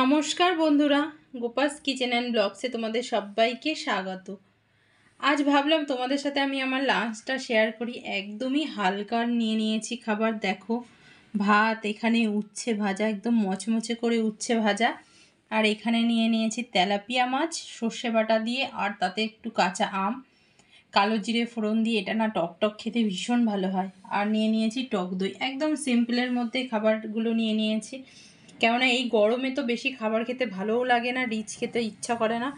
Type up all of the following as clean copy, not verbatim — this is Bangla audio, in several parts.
নমস্কার বন্ধুরা, গোপাস কিচেন অ্যান্ড ব্লগসে তোমাদের সবাইকে স্বাগত। আজ ভাবলাম তোমাদের সাথে আমি আমার লাঞ্চটা শেয়ার করি। একদমই হালকা নিয়ে নিয়েছি খাবার। দেখো, ভাত, এখানে উচ্ছে ভাজা, একদম মচমচে করে উচ্ছে ভাজা, আর এখানে নিয়ে নিয়েছি তেলাপিয়া মাছ সর্ষে বাটা দিয়ে, আর তাতে একটু কাঁচা আম, কালো জিরে ফোড়ন দিয়ে। এটা না টক টক খেতে ভীষণ ভালো হয়। আর নিয়ে নিয়েছি টক দই। একদম সিম্পলের মধ্যে খাবারগুলো নিয়ে নিয়েছি, কেননা এই গরমে তো বেশি খাবার খেতে ভালোও লাগে না, রিচ খেতে ইচ্ছা করে না,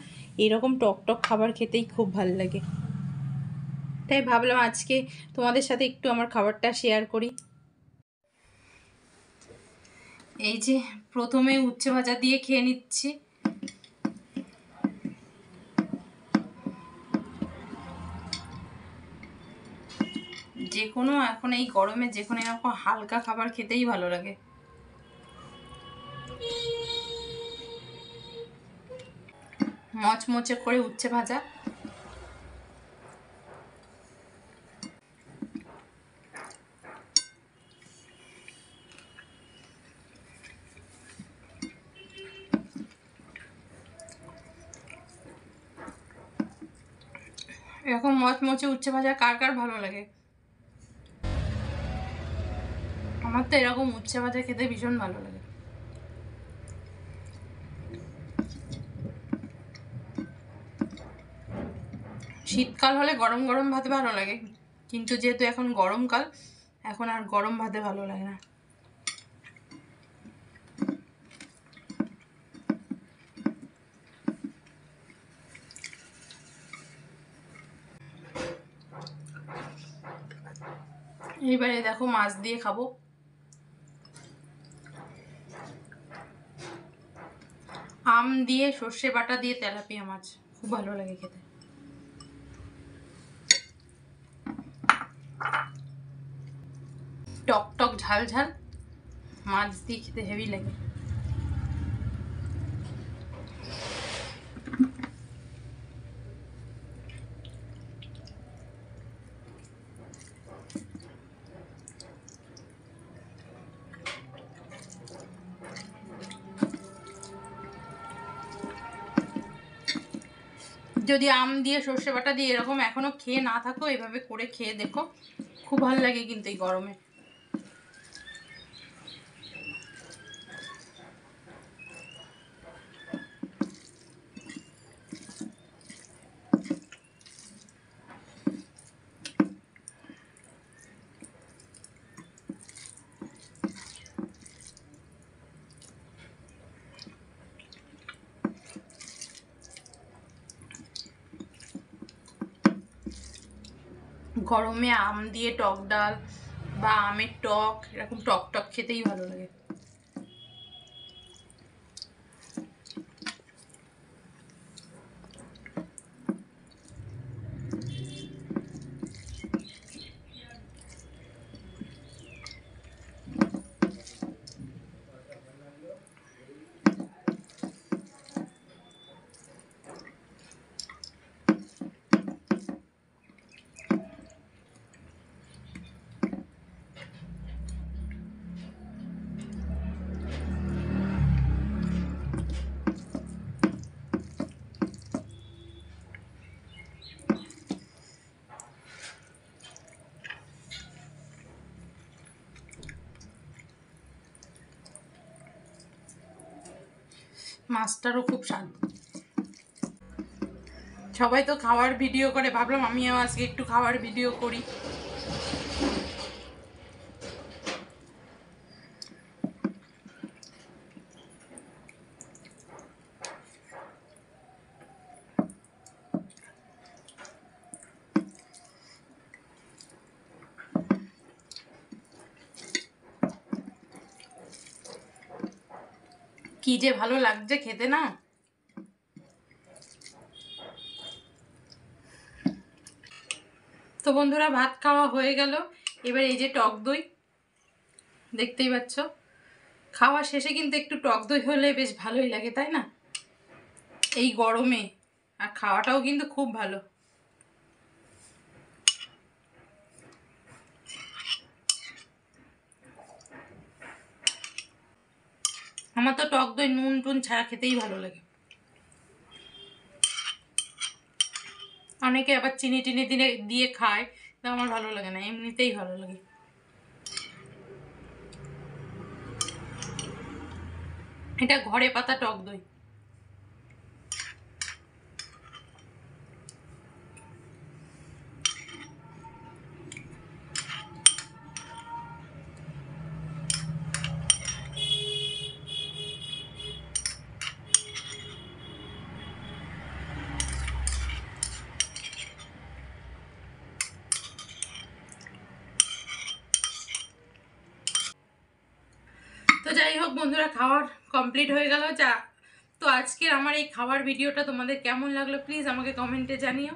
এরকম টক টক খাবার খেতেই খুব ভালো লাগে। তাই ভাবলাম আজকে তোমাদের সাথে একটু আমার খাবারটা শেয়ার করি। এই যে প্রথমে উচ্ছে ভাজা দিয়ে খেয়ে নিচ্ছি। যে কোনো এখন এই গরমে যে কোনো এরকম হালকা খাবার খেতেই ভালো লাগে। মচমচে করে উচ্ছে ভাজা। এরকম মচমচে উচ্ছে ভাজা কার কার ভালো লাগে? আমার তো এরকম উচ্ছে ভাজা খেতে ভীষণ ভালো লাগে। শীতকাল হলে গরম গরম ভাতে ভালো লাগে, কিন্তু যেহেতু এখন গরমকাল, এখন আর গরম ভাতে ভালো লাগে না। এইবারে দেখো মাছ দিয়ে খাবো। আম দিয়ে সর্ষে বাটা দিয়ে তেলাপিয়া মাছ খুব ভালো লাগে খেতে। টক টক ঝাল ঝাল মাছ দিয়ে খেতে হেভি লাগে। যদি আম দিয়ে সর্ষে বাটা দিয়ে এরকম এখনো খেয়ে না থাকো, এভাবে করে খেয়ে দেখো, খুব ভালো লাগে কিন্তু এই গরমে। গরমে আম দিয়ে টক ডাল বা আমের টক, এরকম টক টক খেতেই ভালো লাগে। মাছটারও খুব স্বাদ। সবাই তো খাওয়ার ভিডিও করে, ভাবলাম আমিও আজকে একটু খাওয়ার ভিডিও করি। কি যে ভালো লাগছে খেতে না। তো বন্ধুরা, ভাত খাওয়া হয়ে গেল। এবার এই যে টক দই দেখতেই পাচ্ছ, খাওয়া শেষে কিন্তু একটু টক দই হলে বেশ ভালোই লাগে, তাই না? এই গরমে আর খাওয়াটাও কিন্তু খুব ভালো। আমার তো টক দই নুন টুন ছাড়া খেতেই ভালো লাগে। অনেকে আবার চিনি টিনি দিয়ে খায়, তো আমার ভালো লাগে না, এমনিতেই ভালো লাগে। এটা ঘরে পাতা টক দই। তো যাই হোক বন্ধুরা, খাওয়ার কমপ্লিট হয়ে গেল যা। তো আজকের আমার এই খাবার ভিডিওটা তোমাদের কেমন লাগলো প্লিজ আমাকে কমেন্টে জানিও।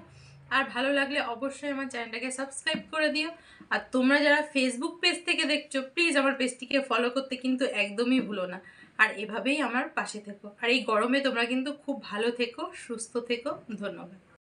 আর ভালো লাগলে অবশ্যই আমার চ্যানেলটাকে সাবস্ক্রাইব করে দিও। আর তোমরা যারা ফেসবুক পেজ থেকে দেখছো প্লিজ আমার পেজটিকে ফলো করতে কিন্তু একদমই ভুলো না। আর এভাবেই আমার পাশে থেকো। আর এই গরমে তোমরা কিন্তু খুব ভালো থেকো, সুস্থ থেকো। ধন্যবাদ।